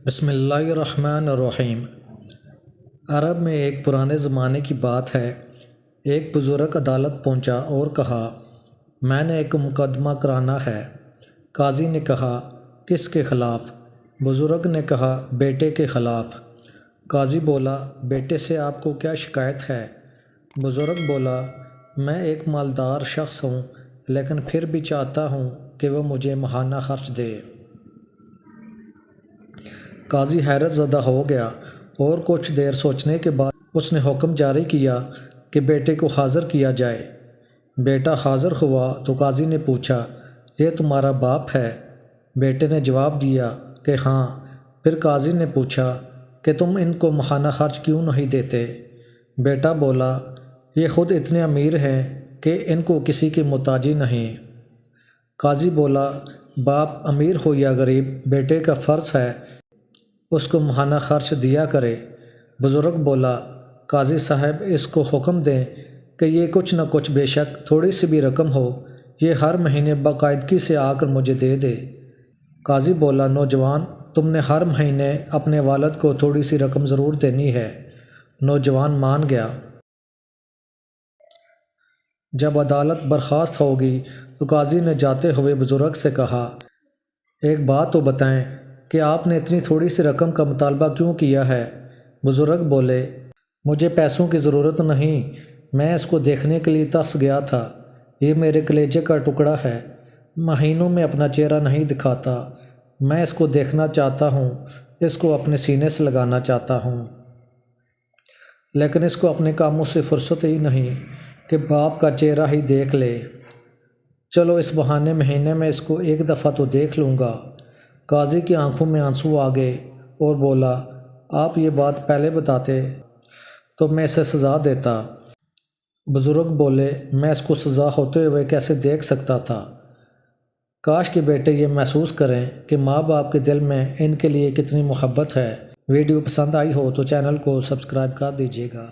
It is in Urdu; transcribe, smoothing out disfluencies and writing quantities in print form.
بسم اللہ الرحمن الرحیم۔ عرب میں ایک پرانے زمانے کی بات ہے، ایک بزرگ عدالت پہنچا اور کہا، میں نے ایک مقدمہ کرانا ہے۔ قاضی نے کہا، کس کے خلاف؟ بزرگ نے کہا، بیٹے کے خلاف۔ قاضی بولا، بیٹے سے آپ کو کیا شکایت ہے؟ بزرگ بولا، میں ایک مالدار شخص ہوں لیکن پھر بھی چاہتا ہوں کہ وہ مجھے ماہانہ خرچ دے۔ قاضی حیرت زدہ ہو گیا اور کچھ دیر سوچنے کے بعد اس نے حکم جاری کیا کہ بیٹے کو حاضر کیا جائے۔ بیٹا حاضر ہوا تو قاضی نے پوچھا، یہ تمہارا باپ ہے؟ بیٹے نے جواب دیا کہ ہاں۔ پھر قاضی نے پوچھا کہ تم ان کو ماہانہ خرچ کیوں نہیں دیتے؟ بیٹا بولا، یہ خود اتنے امیر ہیں کہ ان کو کسی کی محتاجی نہیں۔ قاضی بولا، باپ امیر ہو یا غریب، بیٹے کا فرض ہے اس کو ماہانہ خرچ دیا کرے۔ بزرگ بولا، قاضی صاحب اس کو حکم دیں کہ یہ کچھ نہ کچھ بے شک تھوڑی سی بھی رقم ہو یہ ہر مہینے باقاعدگی سے آ کر مجھے دے دے۔ قاضی بولا، نوجوان، تم نے ہر مہینے اپنے والد کو تھوڑی سی رقم ضرور دینی ہے۔ نوجوان مان گیا۔ جب عدالت برخاست ہوگی تو قاضی نے جاتے ہوئے بزرگ سے کہا، ایک بات تو بتائیں کہ آپ نے اتنی تھوڑی سی رقم کا مطالبہ کیوں کیا ہے؟ بزرگ بولے، مجھے پیسوں کی ضرورت نہیں، میں اس کو دیکھنے کے لیے ترس گیا تھا۔ یہ میرے کلیجے کا ٹکڑا ہے، مہینوں میں اپنا چہرہ نہیں دکھاتا۔ میں اس کو دیکھنا چاہتا ہوں، اس کو اپنے سینے سے لگانا چاہتا ہوں، لیکن اس کو اپنے کاموں سے فرصت ہی نہیں کہ باپ کا چہرہ ہی دیکھ لے۔ چلو اس بہانے مہینے میں اس کو ایک دفعہ تو دیکھ لوں گا۔ قاضی کی آنکھوں میں آنسو آ گئے اور بولا، آپ یہ بات پہلے بتاتے تو میں اسے سزا دیتا۔ بزرگ بولے، میں اس کو سزا ہوتے ہوئے کیسے دیکھ سکتا تھا؟ کاش کہ بیٹے یہ محسوس کریں کہ ماں باپ کے دل میں ان کے لیے کتنی محبت ہے۔ ویڈیو پسند آئی ہو تو چینل کو سبسکرائب کر دیجیے گا۔